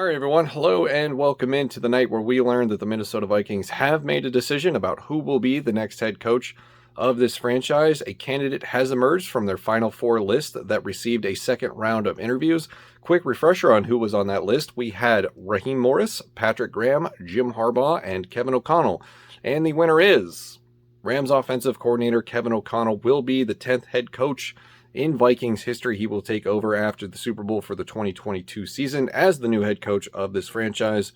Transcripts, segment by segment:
All right, everyone. Hello and welcome into the night where we learned that the Minnesota Vikings have made a decision about who will be the next head coach of this franchise. A candidate has emerged from their Final Four list that received a second round of interviews. Quick refresher on who was on that list. We had Raheem Morris, Patrick Graham, Jim Harbaugh, and Kevin O'Connell. And the winner is Rams offensive coordinator Kevin O'Connell will be the 10th head coach in Vikings history. He will take over after the Super Bowl for the 2022 season as the new head coach of this franchise.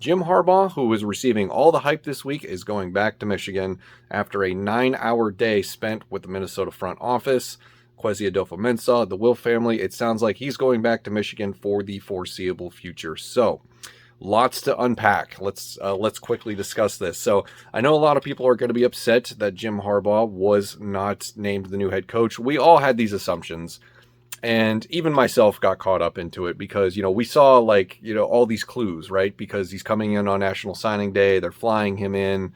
Jim Harbaugh, who is receiving all the hype this week, is going back to Michigan after a 9-hour day spent with the Minnesota front office. Kwesi Adofo-Mensah, the Will family, it sounds like he's going back to Michigan for the foreseeable future. So, lots to unpack. Let's quickly discuss this. So I know a lot of people are going to be upset that Jim Harbaugh was not named the new head coach. We all had these assumptions, and even myself got caught up into it because, we saw all these clues, right? Because he's coming in on National Signing Day. They're flying him in.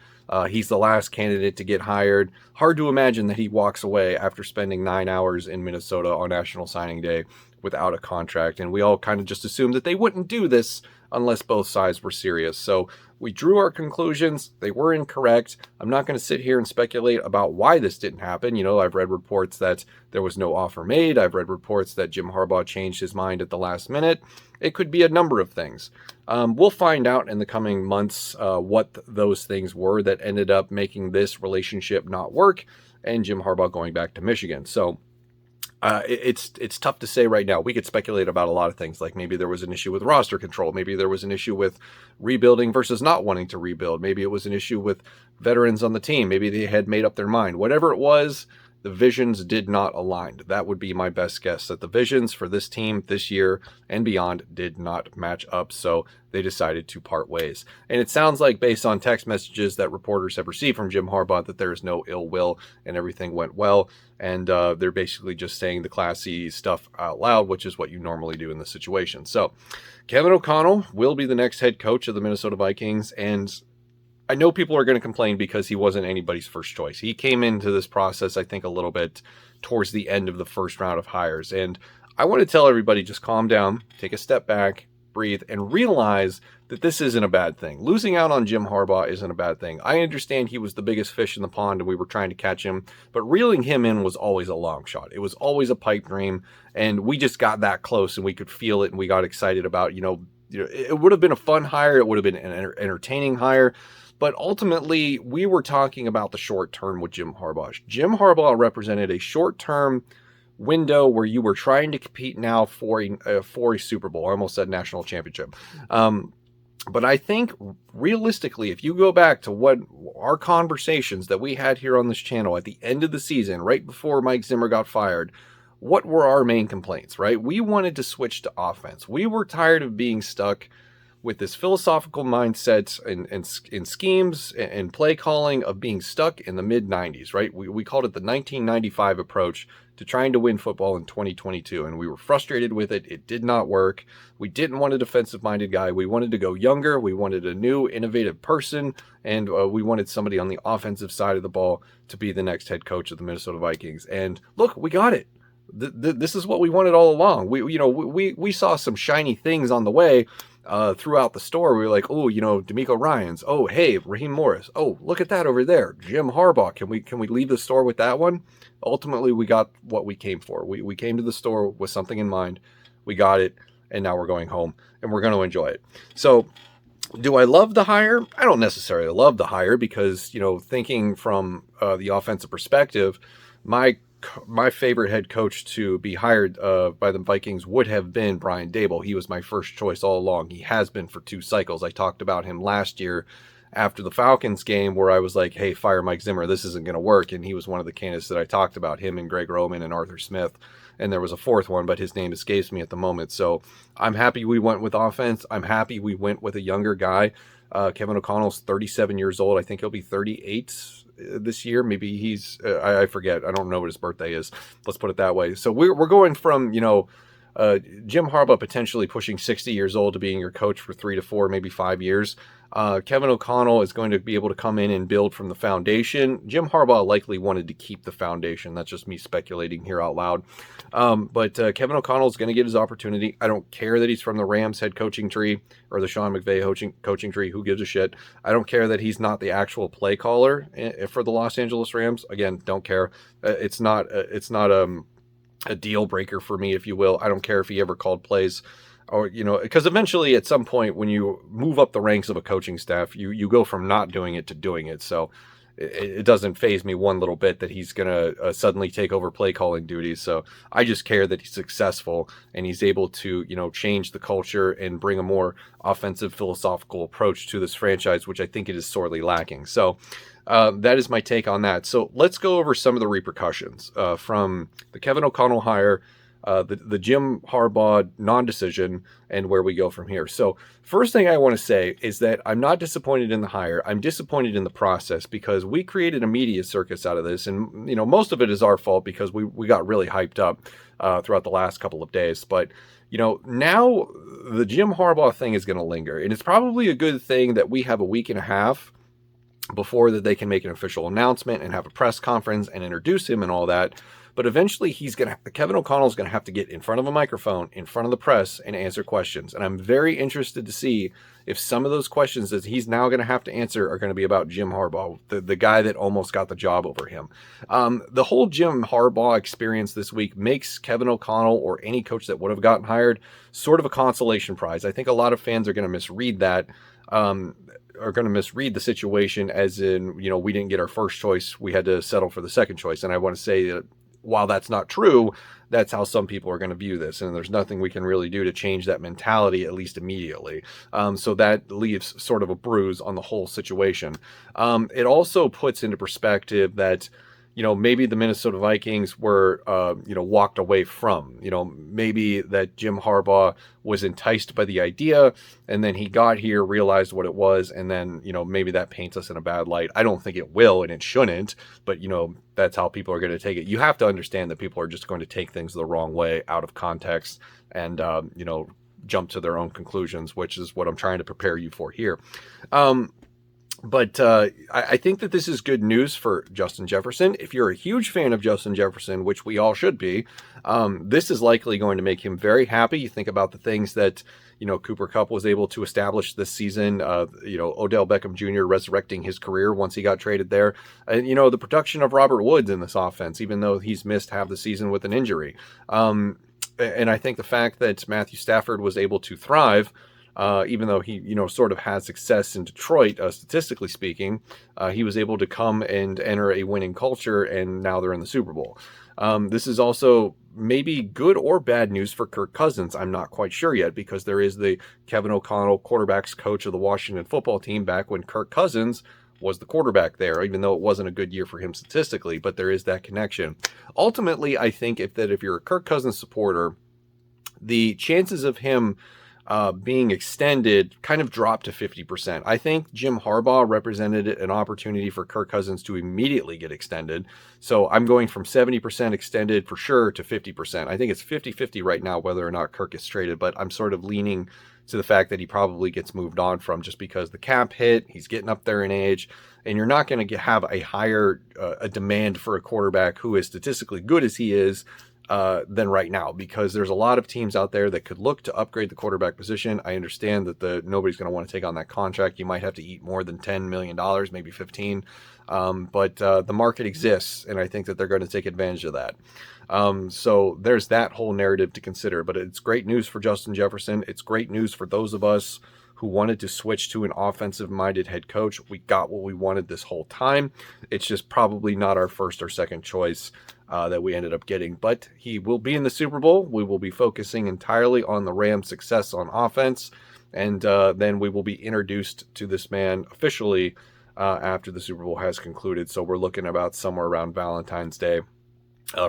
He's the last candidate to get hired. Hard to imagine that he walks away after spending 9 hours in Minnesota on National Signing Day without a contract. And we all kind of just assumed that they wouldn't do this unless both sides were serious. So we drew our conclusions. They were incorrect. I'm not going to sit here and speculate about why this didn't happen. I've read reports that there was no offer made. I've read reports that Jim Harbaugh changed his mind at the last minute. It could be a number of things. We'll find out in the coming months what those things were that ended up making this relationship not work and Jim Harbaugh going back to Michigan. So it's tough to say right now. We could speculate about a lot of things, like maybe there was an issue with roster control. Maybe there was an issue with rebuilding versus not wanting to rebuild. Maybe it was an issue with veterans on the team. Maybe they had made up their mind. Whatever it was, the visions did not align. That would be my best guess, that the visions for this team this year and beyond did not match up. So they decided to part ways. And it sounds like, based on text messages that reporters have received from Jim Harbaugh, that there is no ill will and everything went well. And they're basically just saying the classy stuff out loud, which is what you normally do in this situation. So Kevin O'Connell will be the next head coach of the Minnesota Vikings. And I know people are going to complain because he wasn't anybody's first choice. He came into this process, I think, a little bit towards the end of the first round of hires. And I want to tell everybody, just calm down, take a step back, breathe, and realize that this isn't a bad thing. Losing out on Jim Harbaugh isn't a bad thing. I understand he was the biggest fish in the pond and we were trying to catch him, but reeling him in was always a long shot. It was always a pipe dream, and we just got that close and we could feel it and we got excited about, it would have been a fun hire. It would have been an entertaining hire. But ultimately, we were talking about the short term with Jim Harbaugh. Jim Harbaugh represented a short-term window where you were trying to compete now for a Super Bowl. I almost said national championship. But I think realistically, if you go back to what our conversations that we had here on this channel at the end of the season, right before Mike Zimmer got fired, what were our main complaints, right? We wanted to switch to offense. We were tired of being stuck with this philosophical mindset and schemes and play calling of being stuck in the mid-90s, right? We called it the 1995 approach to trying to win football in 2022, and we were frustrated with it. It did not work. We didn't want a defensive-minded guy. We wanted to go younger. We wanted a new, innovative person, and we wanted somebody on the offensive side of the ball to be the next head coach of the Minnesota Vikings. And look, we got it. This is what we wanted all along. We saw some shiny things on the way. Throughout the store, we were like, oh, D'Amico Ryans. Oh, hey, Raheem Morris. Oh, look at that over there, Jim Harbaugh. Can we leave the store with that one? Ultimately, we got what we came for. We came to the store with something in mind. We got it, and now we're going home, and we're going to enjoy it. So, do I love the hire? I don't necessarily love the hire because, thinking from the offensive perspective, my favorite head coach to be hired by the Vikings would have been Brian Daboll. He was my first choice all along. He has been for 2 cycles. I talked about him last year after the Falcons game where I was like, hey, fire Mike Zimmer. This isn't going to work. And he was one of the candidates that I talked about, him and Greg Roman and Arthur Smith. And there was a fourth one, but his name escapes me at the moment. So I'm happy we went with offense. I'm happy we went with a younger guy. Kevin O'Connell's 37 years old. I think he'll be 38 this year. Maybe he's, I forget. I don't know what his birthday is. Let's put it that way. So we're going from, Jim Harbaugh potentially pushing 60 years old to being your coach for 3 to 4, maybe 5 years. Kevin O'Connell is going to be able to come in and build from the foundation. Jim Harbaugh likely wanted to keep the foundation. That's just me speculating here out loud. But Kevin O'Connell is going to get his opportunity. I don't care that he's from the Rams head coaching tree or the Sean McVay coaching tree. Who gives a shit? I don't care that he's not the actual play caller for the Los Angeles Rams. Again, don't care. It's not a deal breaker for me, if you will. I don't care if he ever called plays. Or, because eventually at some point when you move up the ranks of a coaching staff, you go from not doing it to doing it. So it doesn't faze me one little bit that he's going to suddenly take over play calling duties. So I just care that he's successful and he's able to, change the culture and bring a more offensive philosophical approach to this franchise, which I think it is sorely lacking. So that is my take on that. So let's go over some of the repercussions from the Kevin O'Connell hire, the Jim Harbaugh non-decision, and where we go from here. So first thing I want to say is that I'm not disappointed in the hire. I'm disappointed in the process because we created a media circus out of this. And, most of it is our fault because we got really hyped up throughout the last couple of days. But, now the Jim Harbaugh thing is going to linger. And it's probably a good thing that we have a week and a half before that they can make an official announcement and have a press conference and introduce him and all that. But eventually Kevin O'Connell is going to have to get in front of a microphone, in front of the press, and answer questions. And I'm very interested to see if some of those questions that he's now going to have to answer are going to be about Jim Harbaugh, the guy that almost got the job over him. The whole Jim Harbaugh experience this week makes Kevin O'Connell or any coach that would have gotten hired sort of a consolation prize. I think a lot of fans are going to misread that. Are going to misread the situation as in, we didn't get our first choice. We had to settle for the second choice. And I want to say that while that's not true, that's how some people are going to view this. And there's nothing we can really do to change that mentality, at least immediately. So that leaves sort of a bruise on the whole situation. It also puts into perspective that, maybe the Minnesota Vikings were, walked away from, maybe that Jim Harbaugh was enticed by the idea and then he got here, realized what it was. And then, maybe that paints us in a bad light. I don't think it will, and it shouldn't, but that's how people are going to take it. You have to understand that people are just going to take things the wrong way out of context and, jump to their own conclusions, which is what I'm trying to prepare you for here. But I think that this is good news for Justin Jefferson. If you're a huge fan of Justin Jefferson, which we all should be, this is likely going to make him very happy. You think about the things that, Cooper Kupp was able to establish this season, Odell Beckham Jr. resurrecting his career once he got traded there. And, the production of Robert Woods in this offense, even though he's missed half the season with an injury. And I think the fact that Matthew Stafford was able to thrive, even though he, sort of had success in Detroit, statistically speaking, he was able to come and enter a winning culture, and now they're in the Super Bowl. This is also maybe good or bad news for Kirk Couisns. I'm not quite sure yet, because there is the Kevin O'Connell quarterbacks coach of the Washington football team back when Kirk Couisns was the quarterback there, even though it wasn't a good year for him statistically, but there is that connection. Ultimately, I think if you're a Kirk Couisns supporter, the chances of him being extended kind of dropped to 50%. I think Jim Harbaugh represented an opportunity for Kirk Couisns to immediately get extended. So I'm going from 70% extended for sure to 50%. I think it's 50-50 right now whether or not Kirk is traded, but I'm sort of leaning to the fact that he probably gets moved on from, just because the cap hit, he's getting up there in age, and you're not going to have a higher a demand for a quarterback who is statistically good as he is than right now, because there's a lot of teams out there that could look to upgrade the quarterback position. I understand that nobody's going to want to take on that contract. You might have to eat more than $10 million, maybe 15. But the market exists, and I think that they're going to take advantage of that. So there's that whole narrative to consider, but it's great news for Justin Jefferson. It's great news for those of us who wanted to switch to an offensive-minded head coach. We got what we wanted this whole time. It's just probably not our first or second choice that we ended up getting. But he will be in the Super Bowl. We will be focusing entirely on the Rams' success on offense. And then we will be introduced to this man officially after the Super Bowl has concluded. So we're looking about somewhere around Valentine's Day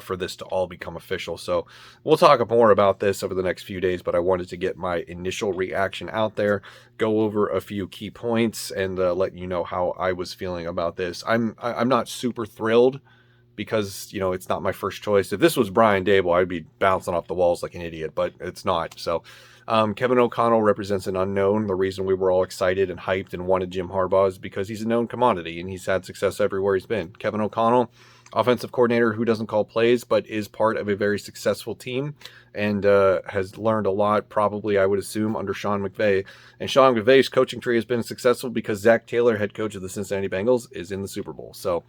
for this to all become official. So we'll talk more about this over the next few days, but I wanted to get my initial reaction out there, go over a few key points, and let you know how I was feeling about this. I'm not super thrilled because, it's not my first choice. If this was Brian Dable, I'd be bouncing off the walls like an idiot, but it's not. So Kevin O'Connell represents an unknown. The reason we were all excited and hyped and wanted Jim Harbaugh is because he's a known commodity and he's had success everywhere he's been. Kevin O'Connell, offensive coordinator who doesn't call plays, but is part of a very successful team and has learned a lot, probably, I would assume, under Sean McVay. And Sean McVay's coaching tree has been successful because Zach Taylor, head coach of the Cincinnati Bengals, is in the Super Bowl. So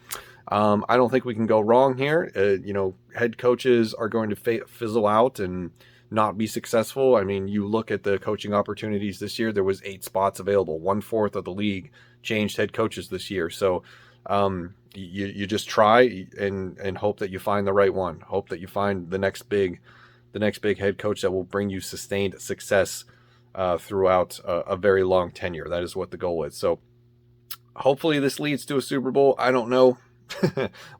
I don't think we can go wrong here. Head coaches are going to fizzle out and not be successful. I mean, you look at the coaching opportunities this year, there was 8 spots available. 1/4 of the league changed head coaches this year. So you just try and hope that you find the right one. Hope that you find the next big head coach that will bring you sustained success throughout a very long tenure. That is what the goal is. So hopefully this leads to a Super Bowl. I don't know.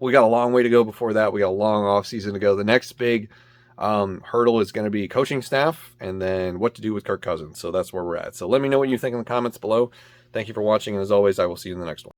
We got a long way to go before that. We got a long off season to go. The next big hurdle is going to be coaching staff and then what to do with Kirk Couisns. So that's where we're at. So let me know what you think in the comments below. Thank you for watching. And as always, I will see you in the next one.